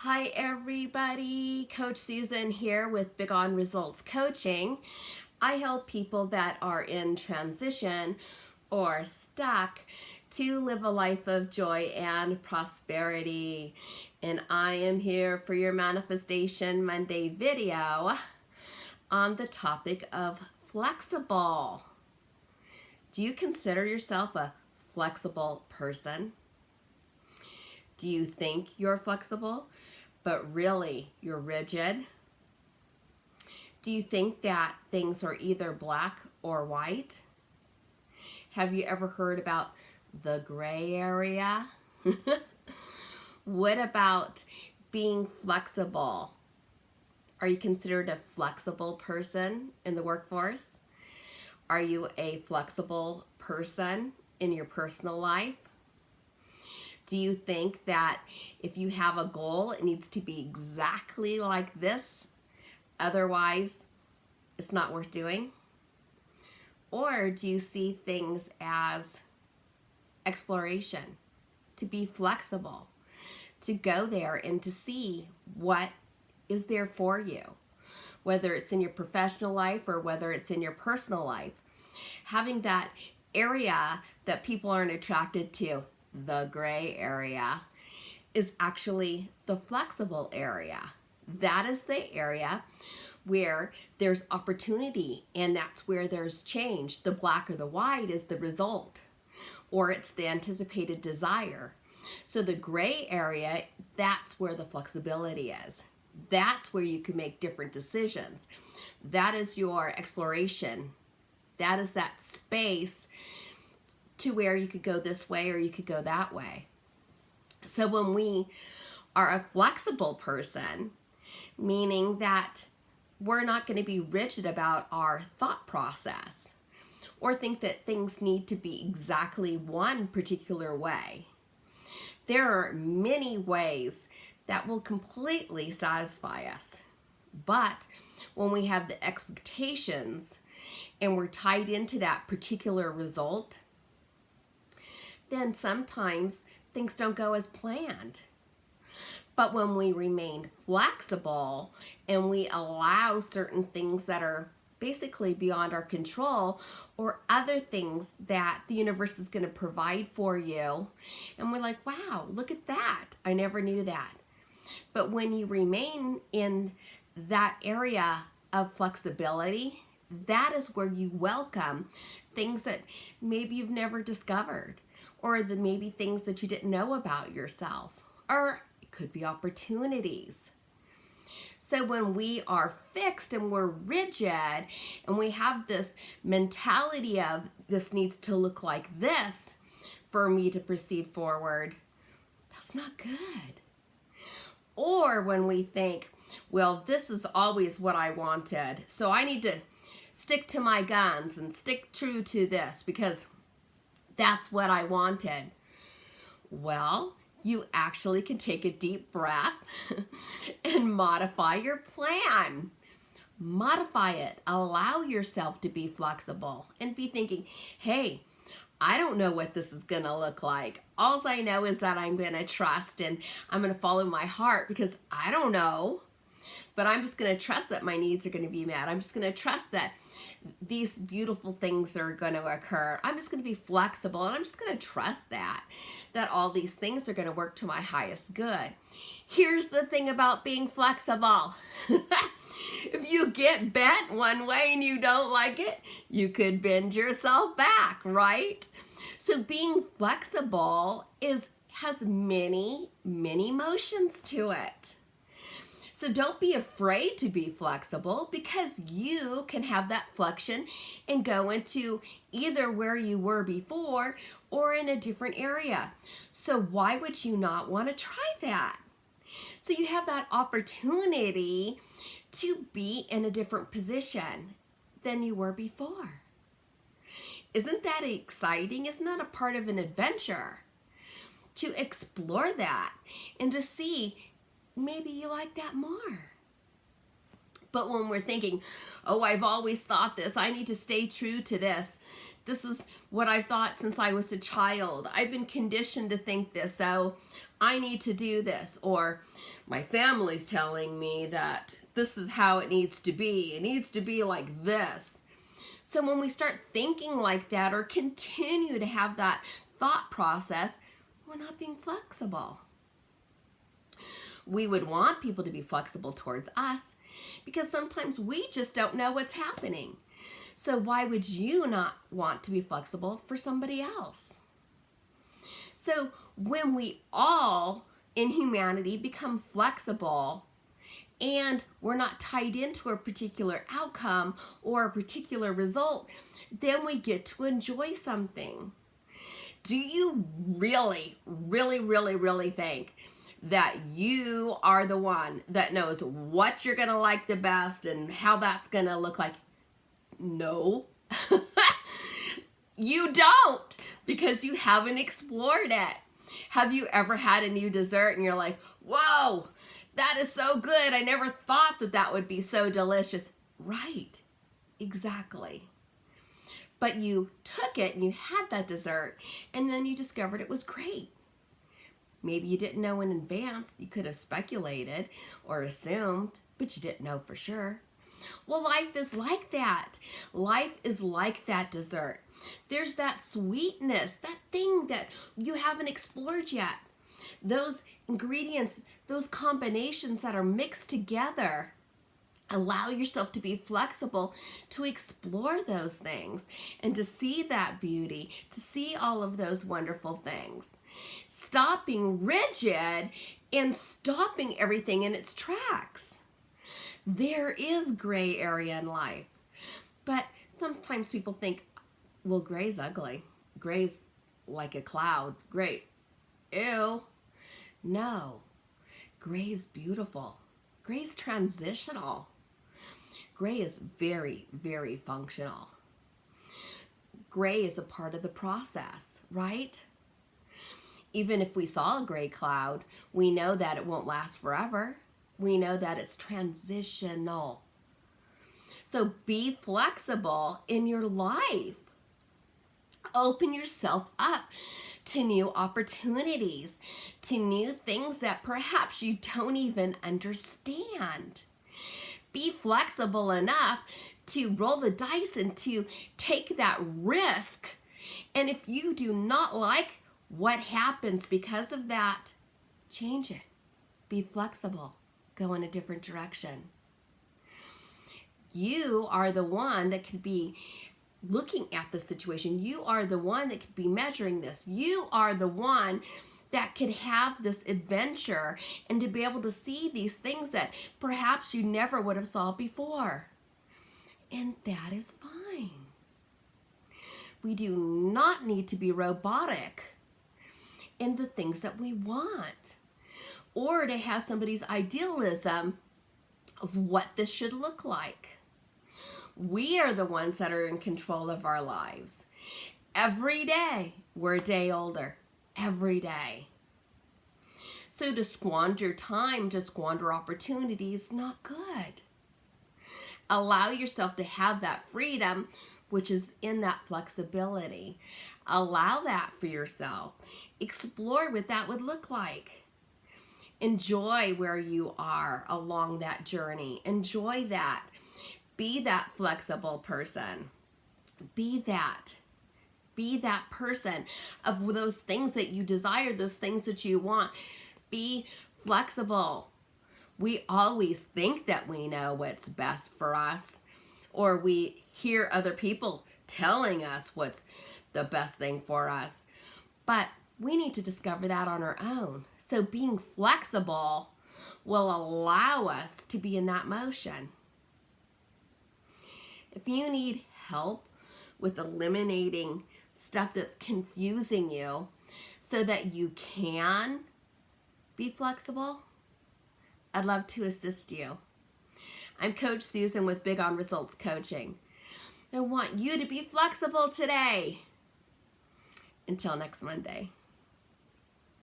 Hi everybody, Coach Susan here with Big On Results Coaching. I help people that are in transition or stuck to live a life of joy and prosperity. And I am here for your Manifestation Monday video on the topic of flexible. Do you consider yourself a flexible person? Do you think you're flexible, but really you're rigid? Do you think that things are either black or white? Have you ever heard about the gray area? What about being flexible? Are you considered a flexible person in the workforce? Are you a flexible person in your personal life? Do you think that if you have a goal, it needs to be exactly like this? Otherwise, it's not worth doing? Or do you see things as exploration, to be flexible, to go there and to see what is there for you, whether it's in your professional life or whether it's in your personal life? Having that area that people aren't attracted to, the gray area, is actually the flexible area. That is the area where there's opportunity, and that's where there's change. The black or the white is the result, or it's the anticipated desire. So the gray area, that's where the flexibility is. That's where you can make different decisions. That is your exploration. That is that space to where you could go this way or you could go that way. So when we are a flexible person, meaning that we're not going to be rigid about our thought process or think that things need to be exactly one particular way. There are many ways that will completely satisfy us. But when we have the expectations and we're tied into that particular result, then sometimes things don't go as planned. But when we remain flexible and we allow certain things that are basically beyond our control or other things that the universe is going to provide for you, and we're like, wow, look at that. I never knew that. But when you remain in that area of flexibility, that is where you welcome things that maybe you've never discovered, or the maybe things that you didn't know about yourself, or it could be opportunities. So when we are fixed and we're rigid and we have this mentality of this needs to look like this for me to proceed forward, that's not good. Or when we think, well, this is always what I wanted, so I need to stick to my guns and stick true to this because that's what I wanted. Well, you actually can take a deep breath and modify your plan. Modify it. Allow yourself to be flexible and be thinking, hey, I don't know what this is going to look like. All I know is that I'm going to trust and I'm going to follow my heart because I don't know. But I'm just going to trust that my needs are going to be met. I'm just going to trust that these beautiful things are going to occur. I'm just going to be flexible and I'm just going to trust that all these things are going to work to my highest good. Here's the thing about being flexible. If you get bent one way and you don't like it, you could bend yourself back, right? So being flexible has many, many motions to it. So don't be afraid to be flexible because you can have that flexion and go into either where you were before or in a different area. So why would you not want to try that? So you have that opportunity to be in a different position than you were before. Isn't that exciting? Isn't that a part of an adventure? To explore that and to see maybe you like that more. But when we're thinking, oh, I've always thought this, I need to stay true to this. This is what I've thought since I was a child. I've been conditioned to think this, so I need to do this. Or my family's telling me that this is how it needs to be. It needs to be like this. So when we start thinking like that or continue to have that thought process, we're not being flexible. We would want people to be flexible towards us because sometimes we just don't know what's happening. So why would you not want to be flexible for somebody else? So when we all in humanity become flexible and we're not tied into a particular outcome or a particular result, then we get to enjoy something. Do you really, really, really, really think that you are the one that knows what you're going to like the best and how that's going to look like? No. You don't, because you haven't explored it. Have you ever had a new dessert and you're like, whoa, that is so good. I never thought that that would be so delicious. Right, exactly. But you took it and you had that dessert and then you discovered it was great. Maybe you didn't know in advance. You could have speculated or assumed, but you didn't know for sure. Well, life is like that. Life is like that dessert. There's that sweetness, that thing that you haven't explored yet. Those ingredients, those combinations that are mixed together. Allow yourself to be flexible to explore those things and to see that beauty, to see all of those wonderful things. Stop being rigid and stopping everything in its tracks. There is gray area in life, but sometimes people think, well, gray's ugly. Gray's like a cloud. Gray, ew. No, gray's beautiful. Gray's transitional. Gray is very, very functional. Gray is a part of the process, right? Even if we saw a gray cloud, we know that it won't last forever. We know that it's transitional. So be flexible in your life. Open yourself up to new opportunities, to new things that perhaps you don't even understand. Be flexible enough to roll the dice and to take that risk. And if you do not like what happens because of that, change it. Be flexible. Go in a different direction. You are the one that could be looking at the situation. You are the one that could be measuring this. You are the one that could have this adventure and to be able to see these things that perhaps you never would have saw before. And that is fine. We do not need to be robotic in the things that we want or to have somebody's idealism of what this should look like. We are the ones that are in control of our lives. Every day, we're a day older. Every day. So to squander time, to squander opportunity is not good. Allow yourself to have that freedom, which is in that flexibility. Allow that for yourself. Explore what that would look like. Enjoy where you are along that journey. Enjoy that. Be that flexible person. Be that. Be that person of those things that you desire, those things that you want. Be flexible. We always think that we know what's best for us, or we hear other people telling us what's the best thing for us. But we need to discover that on our own. So being flexible will allow us to be in that motion. If you need help with eliminating stuff that's confusing you so that you can be flexible, I'd love to assist you. I'm Coach Susan with Big on Results Coaching. I want you to be flexible today. Until next Monday.